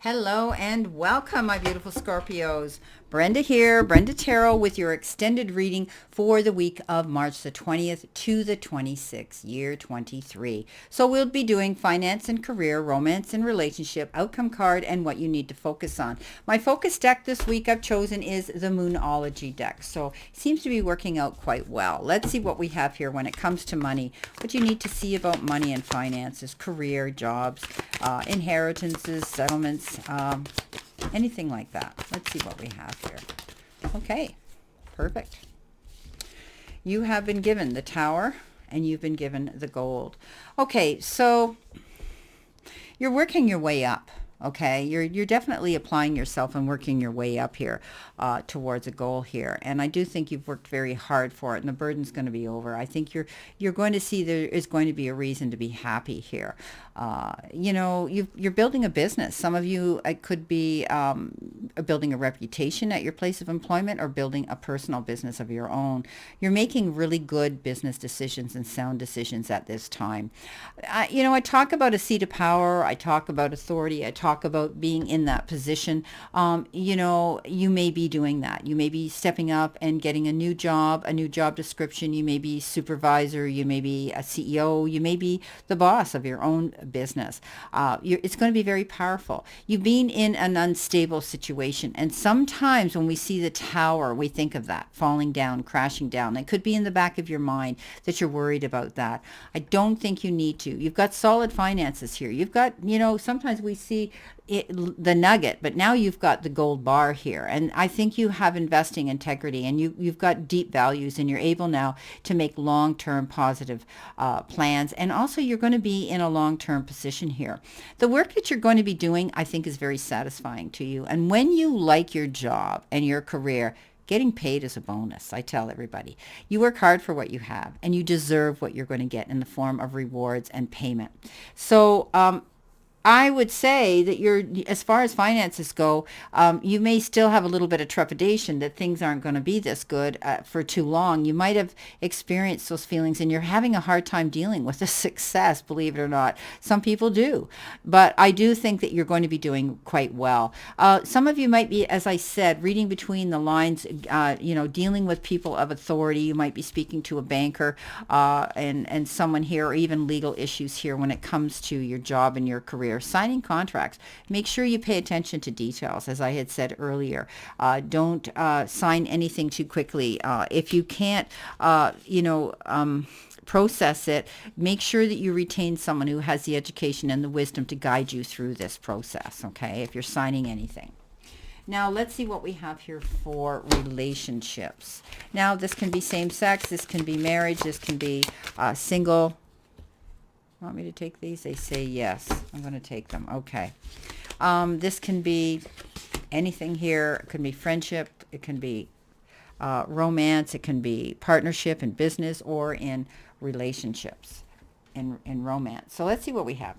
Hello and welcome, my beautiful Scorpios. Brenda here, Brenda Tarot, with your extended reading for the week of March the 20th to the 26th, year 23. So we'll be doing finance and career, romance and relationship, outcome card, and what you need to focus on. My focus deck this week I've chosen is the Moonology deck. So it seems to be working out quite well. Let's see what we have here when it comes to money, what you need to see about money and finances, career, jobs, inheritances, settlements, anything like that. Let's see what we have here. Okay, perfect. You have been given the Tower and you've been given the Gold. Okay, so you're working your way up. Okay, you're definitely applying yourself and working your way up here towards a goal here. And I do think you've worked very hard for it, and the burden's going to be over. I think you're going to see there is going to be a reason to be happy here. You're building a business. Some of you could be building a reputation at your place of employment or building a personal business of your own. You're making really good business decisions and sound decisions at this time. I talk about a seat of power. I talk about authority. I talk about being in that position. You may be doing that. You may be stepping up and getting a new job description. You may be supervisor. You may be a CEO. You may be the boss of your own business. It's going to be very powerful. You've been in an unstable situation. And sometimes when we see the Tower, we think of that falling down, crashing down. It could be in the back of your mind that you're worried about that. I don't think you need to. You've got solid finances here. You've got, sometimes we see the nugget, but now you've got the gold bar here. And I think you have investing integrity, and you've got deep values, and you're able now to make long-term positive plans. And also you're going to be in a long-term position here. The work that you're going to be doing, I think, is very satisfying to you. And when you like your job and your career, getting paid is a bonus. I tell everybody, you work hard for what you have, and you deserve what you're going to get in the form of rewards and payment. So, I would say that as far as finances go, you may still have a little bit of trepidation that things aren't going to be this good for too long. You might have experienced those feelings, and you're having a hard time dealing with the success, believe it or not. Some people do. But I do think that you're going to be doing quite well. Some of you might be, as I said, reading between the lines, dealing with people of authority. You might be speaking to a banker and someone here, or even legal issues here when it comes to your job and your career. Signing contracts, make sure you pay attention to details, as I had said earlier. Don't sign anything too quickly. If you can't, process it, make sure that you retain someone who has the education and the wisdom to guide you through this process, okay, if you're signing anything. Now, let's see what we have here for relationships. Now, this can be same-sex, this can be marriage, this can be single. Want me to take these? They say yes. I'm going to take them. Okay. This can be anything here. It can be friendship. It can be romance. It can be partnership in business or in relationships, in romance. So let's see what we have.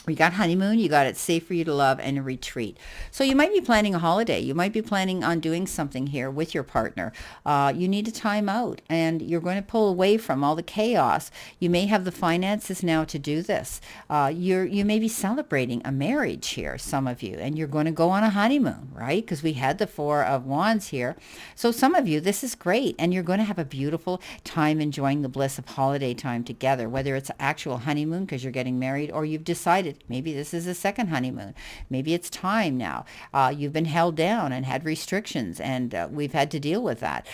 You got honeymoon, you got it's safe for you to love, and a retreat. So you might be planning a holiday. You might be planning on doing something here with your partner. You need a time out, and you're going to pull away from all the chaos. You may have the finances now to do this. You may be celebrating a marriage here, some of you, and you're going to go on a honeymoon, right? Because we had the Four of Wands here. So some of you, this is great, and you're going to have a beautiful time enjoying the bliss of holiday time together, whether it's an actual honeymoon because you're getting married, or you've decided maybe this is a second honeymoon. Maybe it's time now. You've been held down and had restrictions, and we've had to deal with that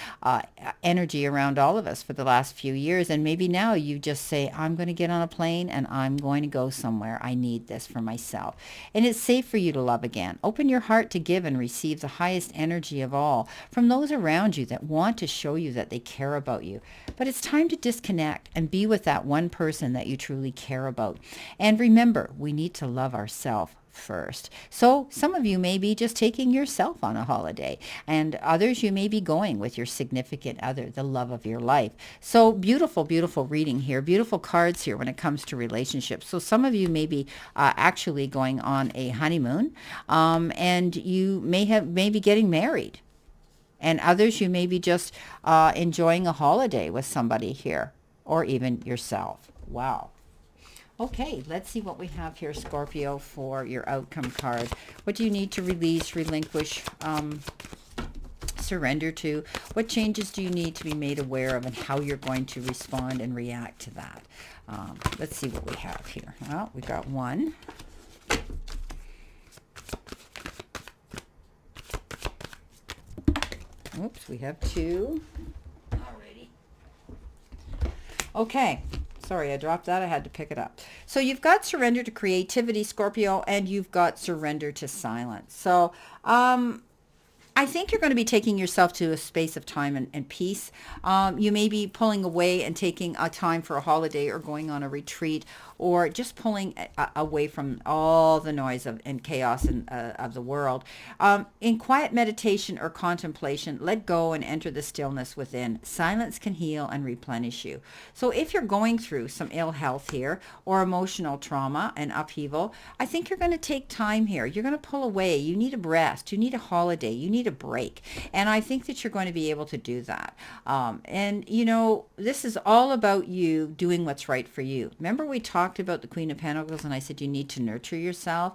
energy around all of us for the last few years. And maybe now you just say, I'm going to get on a plane and I'm going to go somewhere. I need this for myself. And it's safe for you to love again. Open your heart to give and receive the highest energy of all from those around you that want to show you that they care about you. But it's time to disconnect and be with that one person that you truly care about. And remember, we need to love ourselves first. So some of you may be just taking yourself on a holiday, and others you may be going with your significant other, the love of your life. So beautiful, beautiful reading here, beautiful cards here when it comes to relationships. So some of you may be actually going on a honeymoon, and you may be getting married. And others you may be just enjoying a holiday with somebody here, or even yourself. Wow. Okay, let's see what we have here, Scorpio, for your outcome card. What do you need to release, relinquish, surrender to? What changes do you need to be made aware of, and how you're going to respond and react to that? Let's see what we have here. Well, we got one. Oops, we have two. Alrighty. Okay. Sorry, I dropped that. I had to pick it up. So you've got surrender to creativity, Scorpio, and you've got surrender to silence. So I think you're going to be taking yourself to a space of time and peace. You may be pulling away and taking a time for a holiday, or going on a retreat, or just pulling away from all the noise and chaos of the world. In quiet meditation or contemplation, let go and enter the stillness within. Silence can heal and replenish you. So if you're going through some ill health here, or emotional trauma and upheaval, I think you're going to take time here. You're going to pull away. You need a rest. You need a holiday. You need a break. And I think that you're going to be able to do that. And, you know, this is all about you doing what's right for you. Remember, we talked about the Queen of Pentacles, and I said you need to nurture yourself.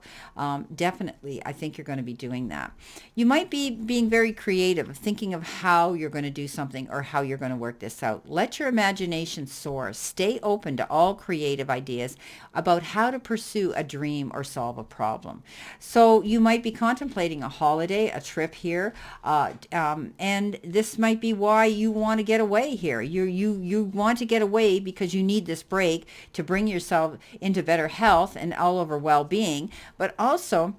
Definitely, I think you're going to be doing that. You might be being very creative, thinking of how you're going to do something or how you're going to work this out. Let your imagination soar. Stay open to all creative ideas about how to pursue a dream or solve a problem. So you might be contemplating a holiday, a trip here, and this might be why you want to get away here. You want to get away because you need this break to bring yourself into better health and all over well-being, but also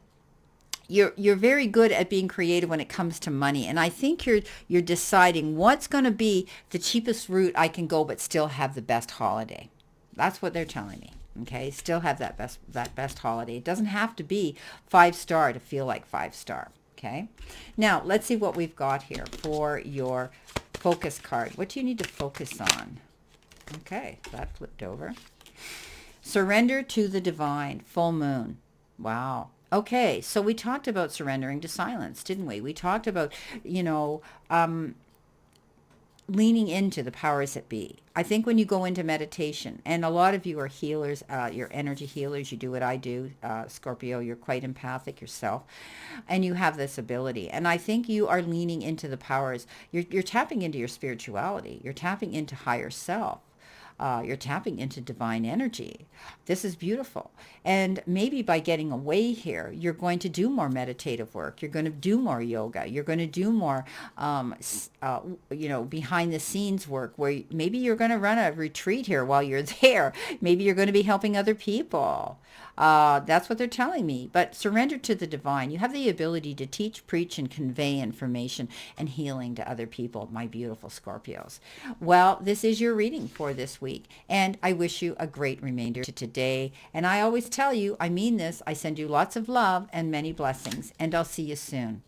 you're very good at being creative when it comes to money. And I think you're deciding what's going to be the cheapest route I can go but still have the best holiday. That's what they're telling me. Okay, still have that best holiday. It doesn't have to be 5-star to feel like 5-star. Okay, now let's see what we've got here for your focus card. What do you need to focus on? Okay, that flipped over. Surrender to the divine, full moon. Wow. Okay, so we talked about surrendering to silence, didn't we? We talked about, leaning into the powers that be. I think when you go into meditation, and a lot of you are healers, you're energy healers, you do what I do, Scorpio, you're quite empathic yourself, and you have this ability. And I think you are leaning into the powers. You're tapping into your spirituality. You're tapping into higher self. You're tapping into divine energy. This is beautiful. And maybe by getting away here, you're going to do more meditative work. You're going to do more yoga. You're going to do more, behind the scenes work, where maybe you're going to run a retreat here while you're there. Maybe you're going to be helping other people. That's what they're telling me. But surrender to the divine. You have the ability to teach, preach, and convey information and healing to other people, my beautiful Scorpios. Well, this is your reading for this week, and I wish you a great remainder to today. And I always tell you, I mean this, I send you lots of love and many blessings, and I'll see you soon.